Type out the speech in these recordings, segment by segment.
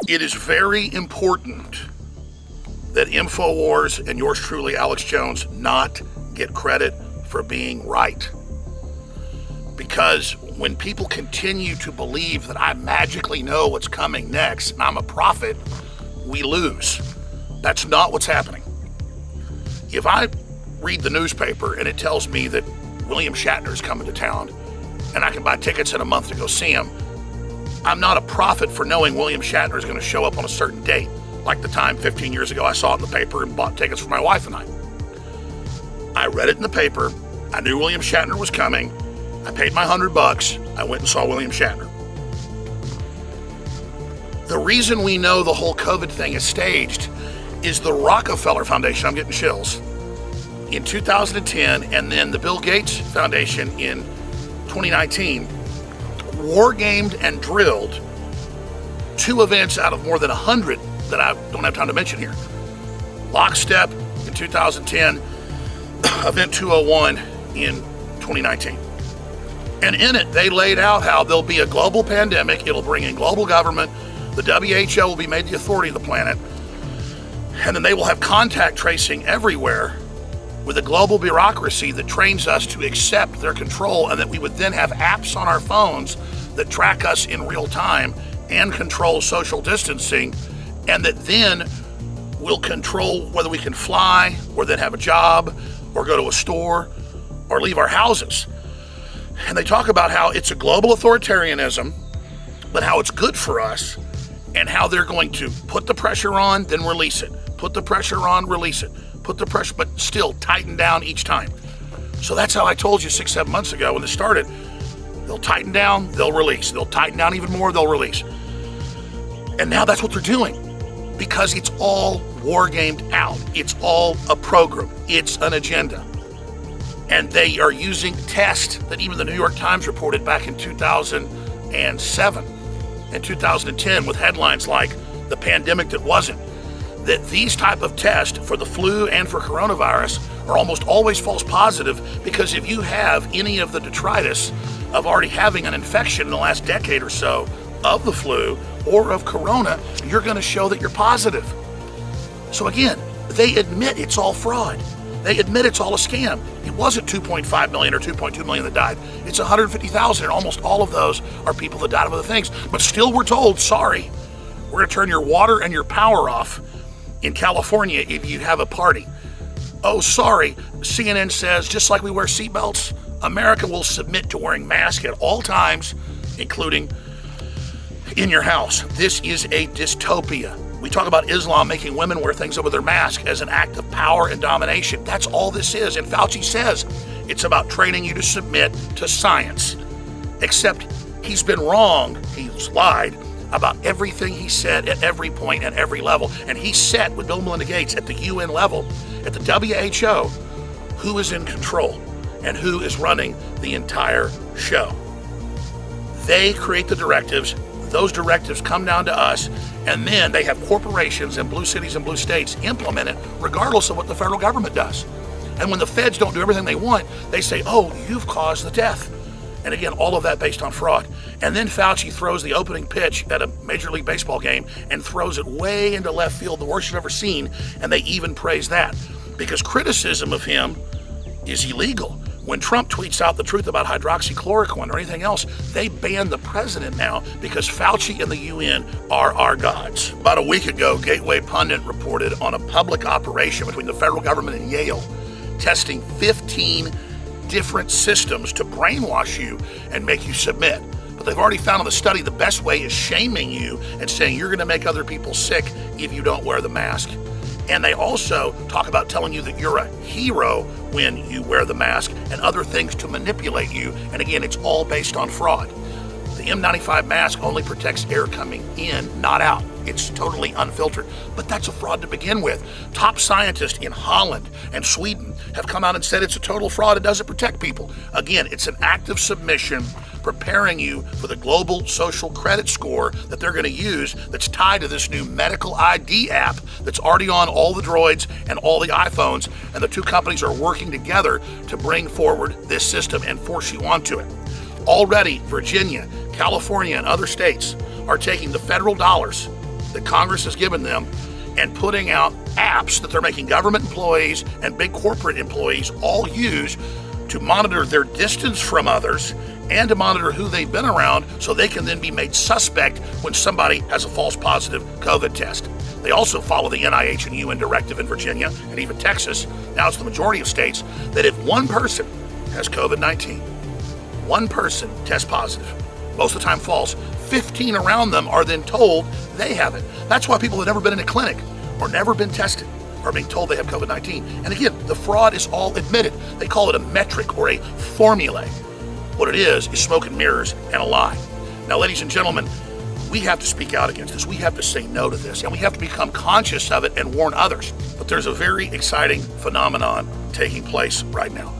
It is very important that InfoWars and yours truly, Alex Jones, not get credit for being right. Because when people continue to believe that I magically know what's coming next and I'm a prophet, we lose. That's not what's happening. If I read the newspaper and it tells me that William Shatner is coming to town and I can buy tickets in a month to go see him, I'm not a prophet for knowing William Shatner is going to show up on a certain date, like the time 15 years ago I saw it in the paper and bought tickets for my wife and I. I read it in the paper. I knew William Shatner was coming. I paid my $100. I went and saw William Shatner. The reason we know the whole COVID thing is staged is the Rockefeller Foundation, I'm getting chills, in 2010, and then the Bill Gates Foundation in 2019, war-gamed and drilled 2 events out of more than 100 that I don't have time to mention here. Lockstep in 2010, Event 201 in 2019. And in it, they laid out how there'll be a global pandemic, it'll bring in global government, the WHO will be made the authority of the planet, and then they will have contact tracing everywhere with a global bureaucracy that trains us to accept their control, and that we would then have apps on our phones that track us in real time and control social distancing, and that then will control whether we can fly or then have a job or go to a store or leave our houses. And they talk about how it's a global authoritarianism, but how it's good for us, and how they're going to put the pressure on, then release it. Put the pressure on, release it. Put the pressure, but still tighten down each time. So that's how I told you 6-7 months ago when this started. They'll tighten down, they'll release. They'll tighten down even more, they'll release. And now that's what they're doing, because it's all war gamed out. It's all a program. It's an agenda. And they are using tests that even the New York Times reported back in 2007 and 2010 with headlines like "The Pandemic That Wasn't," that these type of tests for the flu and for coronavirus are almost always false positive, because if you have any of the detritus of already having an infection in the last decade or so of the flu or of corona, you're going to show that you're positive. So again, they admit it's all fraud. They admit it's all a scam. It wasn't 2.5 million or 2.2 million that died. It's 150,000, and almost all of those are people that died of other things. But still we're told, sorry, we're going to turn your water and your power off in California if you have a party. Oh, sorry, CNN says, just like we wear seatbelts, America will submit to wearing masks at all times, including in your house. This is a dystopia. We talk about Islam making women wear things over their mask as an act of power and domination. That's all this is. And Fauci says it's about training you to submit to science. Except he's been wrong, he's lied about everything he said at every point, at every level. And he set with Bill and Melinda Gates at the UN level, at the WHO, who is in control and who is running the entire show. They create the directives. Those directives come down to us, and then they have corporations in blue cities and blue states implement it regardless of what the federal government does. And when the feds don't do everything they want, they say, oh, you've caused the death. And again, all of that based on fraud. And then Fauci throws the opening pitch at a Major League Baseball game and throws it way into left field, the worst you've ever seen, and they even praise that, because criticism of him is illegal. When Trump tweets out the truth about hydroxychloroquine or anything else, they ban the president now because Fauci and the UN are our gods. About a week ago, Gateway Pundit reported on a public operation between the federal government and Yale, testing 15 different systems to brainwash you and make you submit. But they've already found in the study the best way is shaming you and saying you're going to make other people sick if you don't wear the mask. And they also talk about telling you that you're a hero when you wear the mask and other things to manipulate you. And again, it's all based on fraud. The N95 mask only protects air coming in, not out. It's totally unfiltered. But that's a fraud to begin with. Top scientists in Holland and Sweden have come out and said it's a total fraud. It doesn't protect people. Again, it's an act of submission, preparing you for the global social credit score that they're going to use, that's tied to this new medical ID app that's already on all the Droids and all the iPhones, and the two companies are working together to bring forward this system and force you onto it. Already, Virginia, California, and other states are taking the federal dollars that Congress has given them and putting out apps that they're making government employees and big corporate employees all use to monitor their distance from others and to monitor who they've been around so they can then be made suspect when somebody has a false positive COVID test. They also follow the NIH and UN directive in Virginia and even Texas, now it's the majority of states, that if one person has COVID-19, one person tests positive, most of the time false, 15 around them are then told they have it. That's why people have never been in a clinic or never been tested are being told they have COVID-19. And again, the fraud is all admitted. They call it a metric or a formula. What it is smoke and mirrors and a lie. Now, ladies and gentlemen, we have to speak out against this. We have to say no to this, and we have to become conscious of it and warn others. But there's a very exciting phenomenon taking place right now.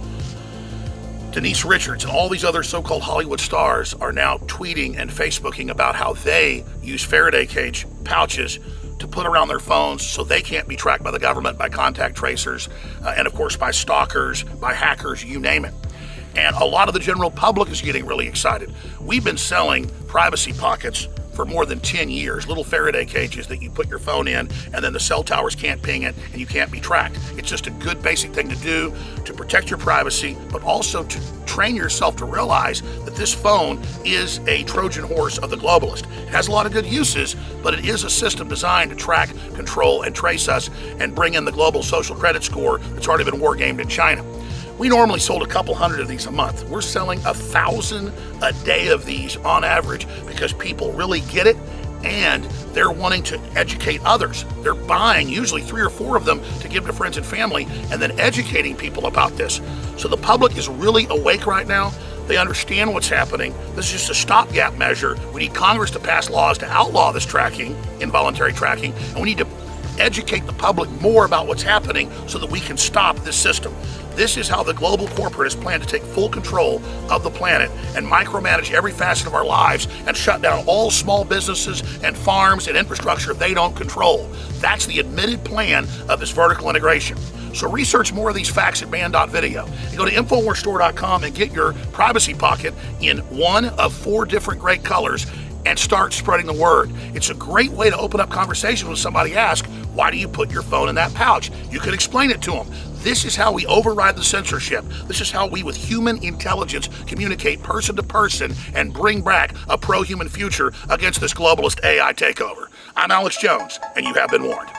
Denise Richards and all these other so-called Hollywood stars are now tweeting and Facebooking about how they use Faraday cage pouches to put around their phones so they can't be tracked by the government, by contact tracers, and of course by stalkers, by hackers, you name it. And a lot of the general public is getting really excited. We've been selling privacy pockets for more than 10 years, little Faraday cages that you put your phone in and then the cell towers can't ping it and you can't be tracked. It's just a good basic thing to do to protect your privacy, but also to train yourself to realize that this phone is a Trojan horse of the globalist. It has a lot of good uses, but it is a system designed to track, control, and trace us and bring in the global social credit score that's already been war gamed in China. We normally sold a couple hundred of these a month. We're selling 1,000 a day of these on average because people really get it and they're wanting to educate others. They're buying usually 3 or 4 of them to give to friends and family and then educating people about this. So the public is really awake right now. They understand what's happening. This is just a stopgap measure. We need Congress to pass laws to outlaw this tracking, involuntary tracking, and we need to educate the public more about what's happening so that we can stop this system. This is how the global corporatists plan to take full control of the planet and micromanage every facet of our lives and shut down all small businesses and farms and infrastructure they don't control. That's the admitted plan of this vertical integration. So research more of these facts at man.video. And go to InfoWarsStore.com and get your privacy pocket in one of 4 different great colors and start spreading the word. It's a great way to open up conversation when somebody asks, why do you put your phone in that pouch? You could explain it to them. This is how we override the censorship. This is how we, with human intelligence, communicate person to person and bring back a pro-human future against this globalist AI takeover. I'm Alex Jones, and you have been warned.